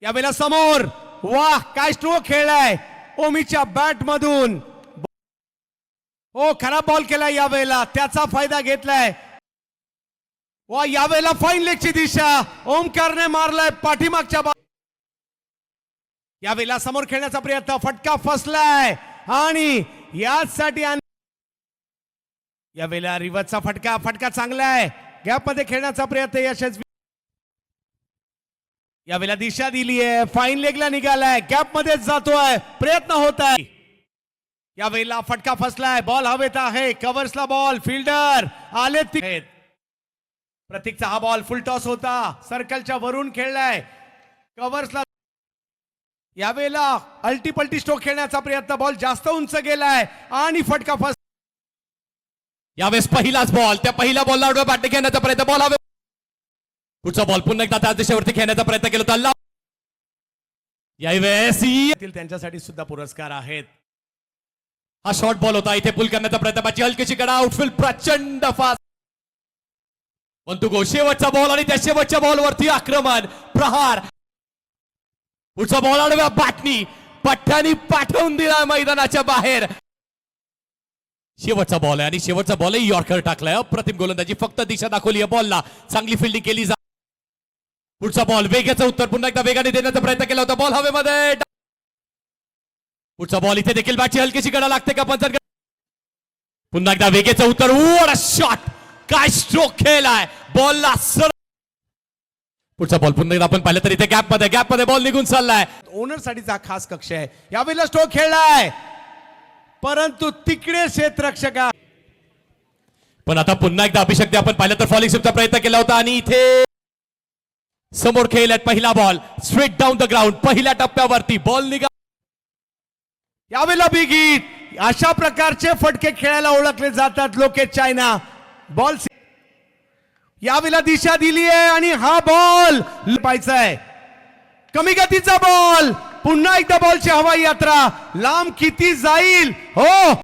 यावेळेला समोर वाह काय स्ट्रोक खेळलाय ओमीच्या बॅट मधून. ओ खराब बॉल केलाय यावेळेला, त्याचा फायदा घेतलाय. वा यावेळेला फाईन लेगची दिशा ओमकारने मारलाय पाठीमागच्या यावेळेला समोर खेळण्याचा प्रयत्न, फटका फसलाय आणि यासाठी यावेळेला रिव्हर्सचा फटका चांगला आहे. गॅप मध्ये खेळण्याचा प्रयत्न यशस्वी. यावेळेला दिशा दिली आहे, फाईन लेगला निघालाय, गॅप मध्ये जातोय, प्रयत्न होत आहे. यावेळेला फटका फसलाय, बॉल हवेत आहे, कव्हर्सला बॉल, फिल्डर आले. प्रतीकचा हा बॉल फुल टॉस होता, सर्कलच्या वरून खेळलाय कव्हर्सला. यावेळेला अल्टीपल्टी स्ट्रोक खेळण्याचा प्रयत्न, बॉल जास्त उंच गेलाय आणि फटका फस. यावेळेस पहिलाच बॉल, त्या पहिल्या बॉलला आडव्या बॅटने खेळण्याचा प्रयत्न, बॉल हवे. पुढचा बॉल पुन्हा एकदा त्याच दिशेवरती खेळण्याचा प्रयत्न केला होता. यावेळेस त्यांच्यासाठी सुद्धा पुरस्कार आहेत. हा शॉर्ट बॉल होता, इथे पुल करण्याचा प्रयत्न, बाची हलकीची कडा, आउटफील्ड प्रचंड फास्ट. परंतु गो शेवटचा बॉल आणि त्या शेवटच्या बॉलवरती आक्रमण, प्रहार. पुढचा बॉल आडव्या बॅटनी पठ्ठ्यानी पाठवून दिला मैदानाच्या बाहेर. शेवटचा बॉल आहे आणि शेवटचा बॉल यॉर्कर टाकलाय. अप्रतिम गोलंदाजी, फक्त दिशा दाखवली आहे बॉलला, चांगली फिल्डिंग केली. पुढचा बॉल वेगाचं उत्तर, पुन्हा एकदा वेगाने देण्याचा प्रयत्न केला होता, बॉल हवेमध्ये. पुढचा बॉल इथे देखील बॅटची हलकीशी कडा लागते का पंचर. पुन्हा एकदा वेगेचं उत्तर, व्हाट अ शॉट, काय स्ट्रोक खेळलाय बॉलला सर. पुढचा बॉल पुन्हा एकदा आपण पाहिलं तर इथे गॅप मध्ये बॉल निघून चाललाय. ओनर साठीचा खास कक्ष आहे. यावेळेला स्ट्रोक खेळलाय परंतु तिकडे क्षेत्ररक्षका. पण आता पुन्हा एकदा अभिषेकने आपण पाहिलं तर फॉलिंग स्वीपचा प्रयत्न केला होता आणि इथे समोर खेळल्यात पहिला ball straight down the ground, पहिल्या टप्प्यावरती बॉल निघा. यावेळेला बिग हिट, अशा प्रकारचे फटके खेळायला ओळखले जातात लोकेश चायना. बॉल यावेळेला दिशा दिली आहे आणि हा बॉल पाहायचाय, कमी गतीचा बॉल. पुन्हा एकदा बॉलची हवाई यात्रा, लांब किती जाईल हो.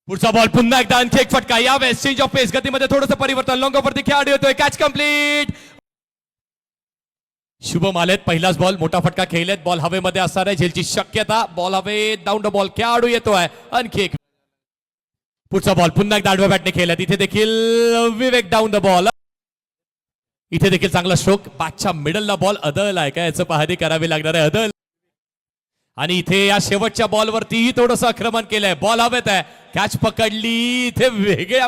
पुढचा बॉल पुन्हा एकदा आणखी एक फटका, यावेळेस चेंज ऑफ पेस, गतीमध्ये थोडंसं परिवर्तन, लॉंगवरती खेळाडू येतोय, कॅच कंप्लीट. शुभम आलेत, पहिलाच बॉल, मोठा फटका खेळलेत, बॉल हवेमध्ये असणार आहे, झेलची शक्यता, बॉल हवे, डाऊन द बॉल, खेळाडू येतोय, आणखी एक. पुढचा बॉल पुन्हा एकदा आडव्या बॅटने खेळला, तिथे देखील विवेक डाऊन द बॉल. इथे देखील चांगला स्ट्रोक, पाचच्या मिडलला बॉल अदल आहे का याचं पाहणी करावी लागणार आहे, अदल. आणि इथे या शेवटच्या बॉलवरती थोडंसं आक्रमण केलंय, बॉल हवेत आहे, कॅच पकडली, इथे वेगळ्या